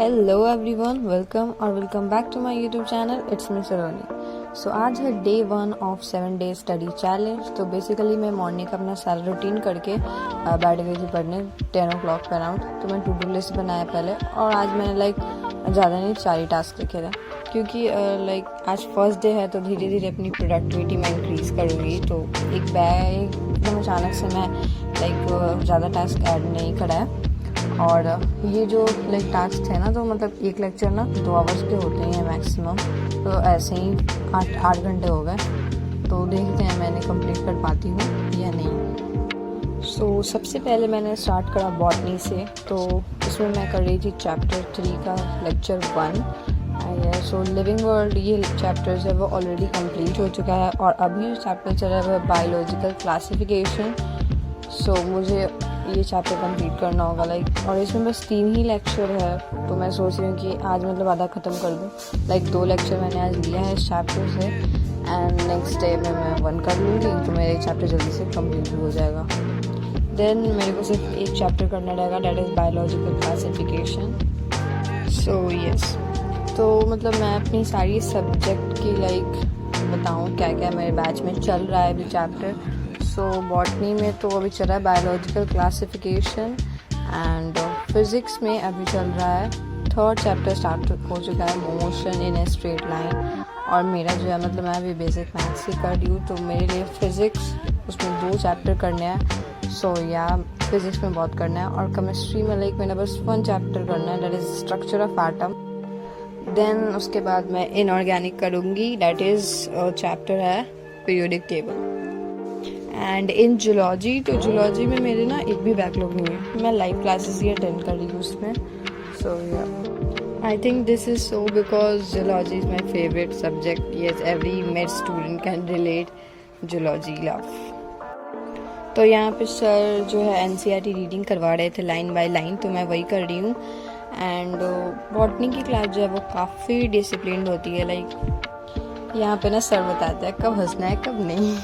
Hello everyone, welcome back to my YouTube channel. It's me Saloni. So आज है day 1 of 7 day study challenge. तो basically मैं morning का अपना सारा रूटीन करके बैठ गई थी पढ़ने 10 o'clock पे अराउंड। तो मैं टू डू लिस्ट बनाया पहले, और आज मैंने ज़्यादा नहीं 4 ही टास्क लिखे थे, क्योंकि आज फर्स्ट डे है तो धीरे धीरे अपनी प्रोडक्टिविटी मैं इंक्रीज़ करूँगी। तो एकदम अचानक से मैं ज़्यादा टास्क ऐड नहीं करा है। और ये जो टास्क है ना, तो मतलब एक लेक्चर ना 2 आवर्स के होते हैं मैक्सिमम। तो ऐसे ही 8 घंटे हो गए। तो देखते हैं मैंने कंप्लीट कर पाती हूँ या नहीं। सो सबसे पहले मैंने स्टार्ट करा बॉटनी से। तो इसमें मैं कर रही थी चैप्टर 3 का लेक्चर 1। सो लिविंग वर्ल्ड, ये चैप्टर है वो ऑलरेडी कंप्लीट हो चुका है, और अभी जो चैप्टर चल रहा है वो है बायोलॉजिकल क्लासिफिकेशन। सो मुझे ये चैप्टर कंप्लीट करना होगा और इसमें बस 3 ही लेक्चर है। तो मैं सोच रही हूँ कि आज मतलब आधा ख़त्म कर दूँ। 2 लेक्चर मैंने आज लिया है इस चैप्टर से, एंड नेक्स्ट डे में मैं 1 कर लूँगी, तो मेरा चैप्टर जल्दी से कंप्लीट हो जाएगा। देन मेरे को सिर्फ एक चैप्टर करना रहेगा, that is biological classification. So yes, तो मतलब मैं अपनी सारी सब्जेक्ट की बताऊँ क्या क्या मेरे बैच में चल रहा है अभी चैप्टर। सो बॉटनी में तो अभी चल रहा है बायोलॉजिकल क्लासिफिकेशन, एंड फिज़िक्स में अभी चल रहा है 3rd चैप्टर स्टार्ट हो चुका है, motion in a straight line. और मेरा जो है मतलब मैं अभी बेसिक मैथ्स ही कर रही हूँ, तो मेरे लिए फ़िज़िक्स उसमें 2 चैप्टर करने हैं। सो या फिज़िक्स में बहुत करना है, और केमिस्ट्री में मैंने बस 1 चैप्टर करना है, that is structure of atom. Then उसके बाद मैं इनऑर्गेनिक करूँगी, दैट इज़ चैप्टर है periodic table. And in zoology, तो जूलॉजी में मेरे ना एक भी बैकलॉग नहीं है। मैं लाइव क्लासेस ही अटेंड कर रही हूँ उसमें। सो या I think this is so because zoology is my favourite subject. Yes, every made student can relate zoology love. तो यहाँ पे सर जो है NCERT रीडिंग करवा रहे थे लाइन बाय लाइन, तो मैं वही कर रही हूँ। एंड बॉटनी की क्लास जो है वो काफ़ी डिसिप्लिन्ड होती है। यहाँ पे ना सर बताता है कब हंसना है कब नहीं।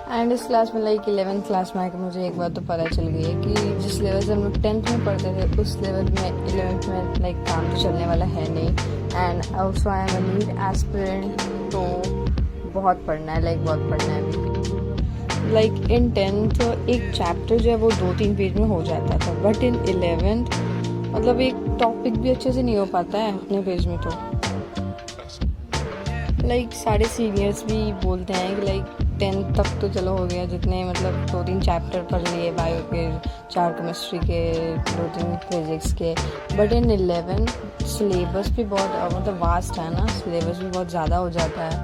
एंड इस क्लास में 11th क्लास में आकर मुझे एक बात तो पता चल गई है कि जिस लेवल से हम लोग 10th में पढ़ते थे, उस लेवल में 11th में काम तो चलने वाला है नहीं। And also I am a NEET aspirant, तो बहुत पढ़ना है, बहुत पढ़ना है अभी। इन 10th एक चैप्टर जो है वो 2-3 पेज में हो जाता था, बट इन 11th मतलब एक टॉपिक भी अच्छे से नहीं हो पाता है अपने पेज में। तो सारे सीनियर्स भी बोलते हैं कि 10th तक तो चलो हो गया, जितने मतलब 2-3 चैप्टर पढ़ लिए बायो के, 4 केमिस्ट्री के, 2-3 फिजिक्स के। बट इन 11th सिलेबस भी बहुत मतलब वास्ट है ना, सिलेबस भी बहुत ज़्यादा हो जाता है।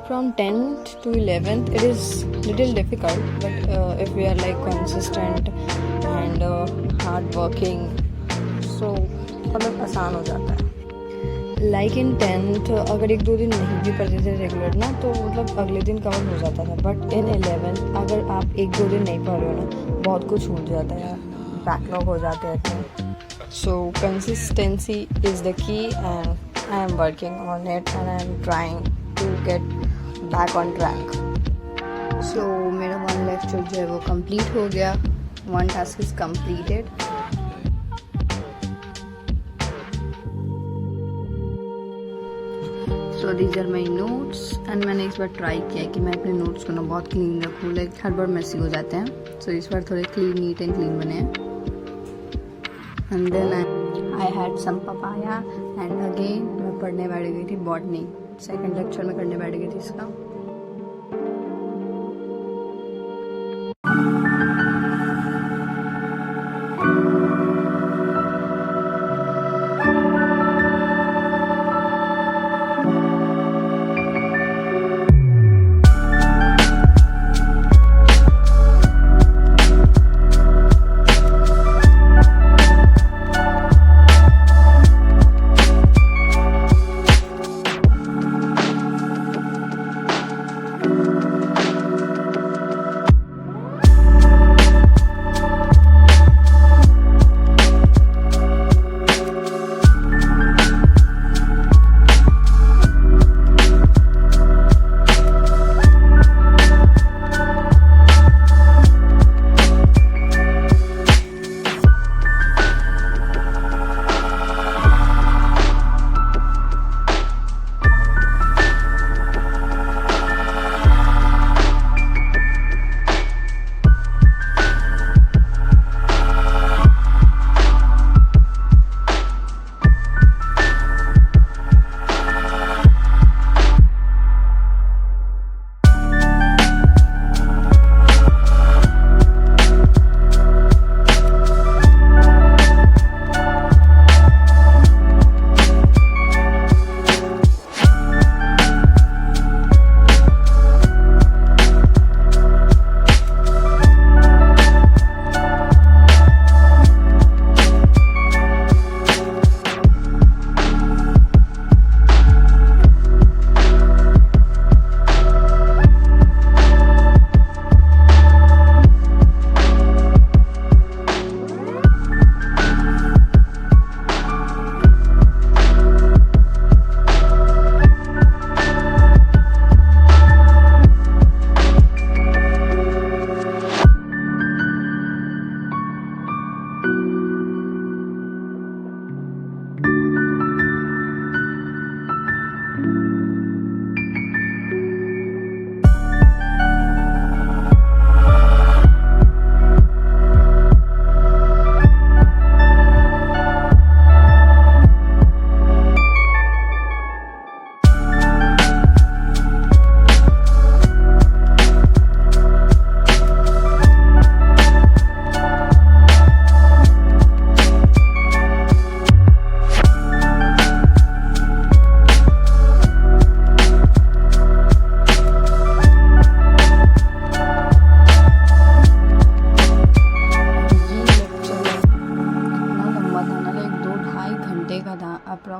From 10th to 11th it is little difficult, but if we are consistent and hard working, so मतलब आसान हो जाता है। इन 10th अगर 1-2 दिन नहीं भी पढ़ते थे रेगुलर ना, तो मतलब अगले दिन कवर हो जाता था। बट इन 11th अगर आप 1-2 दिन नहीं पढ़ रहे हो ना, बहुत कुछ छूट जाता है, बैकलॉग हो जाते हैं। So consistency is the key, and I am working on it, and I am trying to get back on track. So मेरा 1 लेक्चर जो है वो कंप्लीट हो गया, 1 task is completed. So these are my notes, and मैंने इस बार try किया है कि मैं अपने नोट्स को ना बहुत क्लीन रखूँ। हर बार मेसी हो जाते हैं, सो इस बार थोड़े नीट एंड क्लीन बने हैं। And then I had some papaya, and again मैं पढ़ने बैठ गई थी बॉटनी। 2nd लेक्चर में करने बैठ गई थी इसका।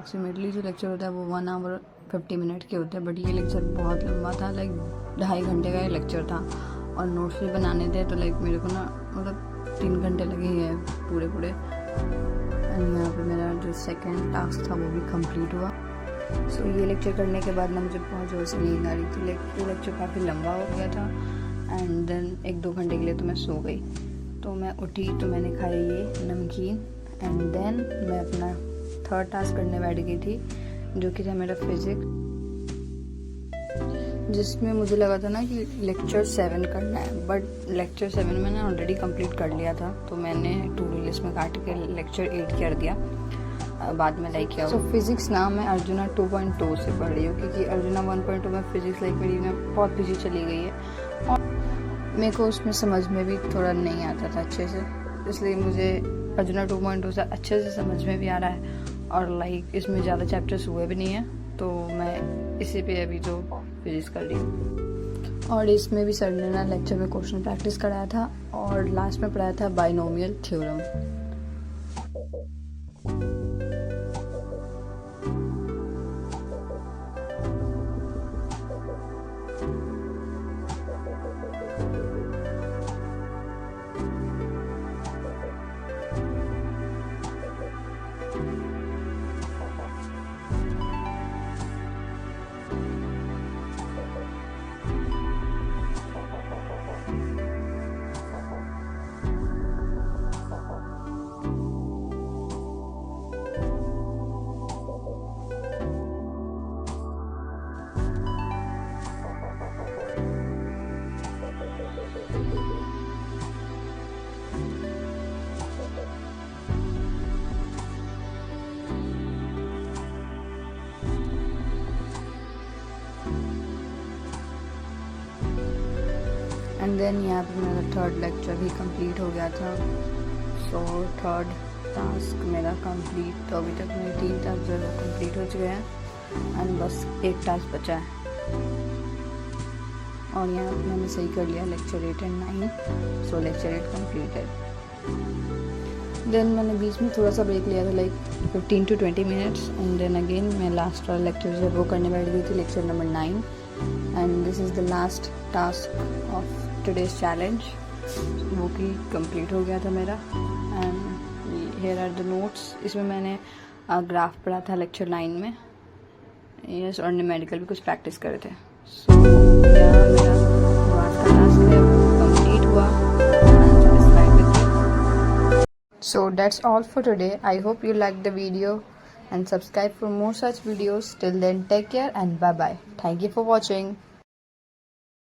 अप्रॉक्सीमेटली जो लेक्चर होता है वो 1 आवर 50 मिनट के होते हैं, बट ये लेक्चर बहुत लंबा था, लाइक 2.5 घंटे का ये लेक्चर था और नोट्स भी बनाने थे, तो लाइक मेरे को ना मतलब 3 घंटे लगे ही है पूरे। एंड यहाँ पे मेरा जो सेकेंड टास्क था वो भी कंप्लीट हुआ। सो ये लेक्चर करने के बाद ना मुझे बहुत ज़ोर से नींद आ रही थी, लाइक ये लेक्चर काफ़ी लंबा हो गया था। एंड देन 1-2 घंटे के लिए तो मैं सो गई। तो मैं उठी तो मैंने खाया ये नमकीन, एंड देन मैं अपना थर्ड टास्क करने बैठ गई थी, जो कि था मेरा फिजिक्स, जिसमें मुझे लगा था ना कि लेक्चर 7 करना है, बट लेक्चर 7 मैंने ऑलरेडी कंप्लीट कर लिया था, तो मैंने टू डू लिस्ट में काट के लेक्चर 8 कर दिया, बाद में लाइक किया। सो फिजिक्स ना मैं अर्जुना 2.2 से पढ़ रही हूँ, क्योंकि अर्जुना 1.2 में फिजिक्स लाइक मेरी में बहुत पीछे चली गई है और मेरे को उसमें समझ में भी थोड़ा नहीं आता था अच्छे से, इसलिए मुझे अर्जुना 2.2 से अच्छे से समझ में भी आ रहा है और लाइक इसमें ज़्यादा चैप्टर्स हुए भी नहीं हैं, तो मैं इसी पे अभी तो फिजिक्स कर रही हूँ। और इसमें भी सर ने ना लेक्चर में क्वेश्चन प्रैक्टिस कराया था और लास्ट में पढ़ाया था बाइनोमियल थ्योरम। एंड देन यहाँ पे मेरा थर्ड लेक्चर भी कंप्लीट हो गया था। सो थर्ड टास्क मेरा कंप्लीट, तो अभी तक मेरे 3 टास्क जो कंप्लीट हो चुके हैं एंड बस 1 टास्क बचा है और यहाँ पे मैंने सही कर लिया lecture 8 and 9। So lecture 8 completed. Then मैंने बीच में थोड़ा सा ब्रेक लिया था, like 15 to 20 minutes, and then again मैं लास्ट वाला लेक्चर जो वो करने बैठ गई थी, lecture number 9, and this is the last task of today's challenge, वो भी कंप्लीट हो गया था मेरा। And here are the notes. इसमें मैंने ग्राफ पढ़ा था लेक्चर 9 में, यस, और न्यूमेरिकल भी कुछ प्रैक्टिस करे थे। सो यहाँ मेरा आज का टास्क है वो कंप्लीट हुआ। So that's all for today. I hope you liked the video and subscribe for more such videos. Till then, take care and bye bye. Thank you for watching.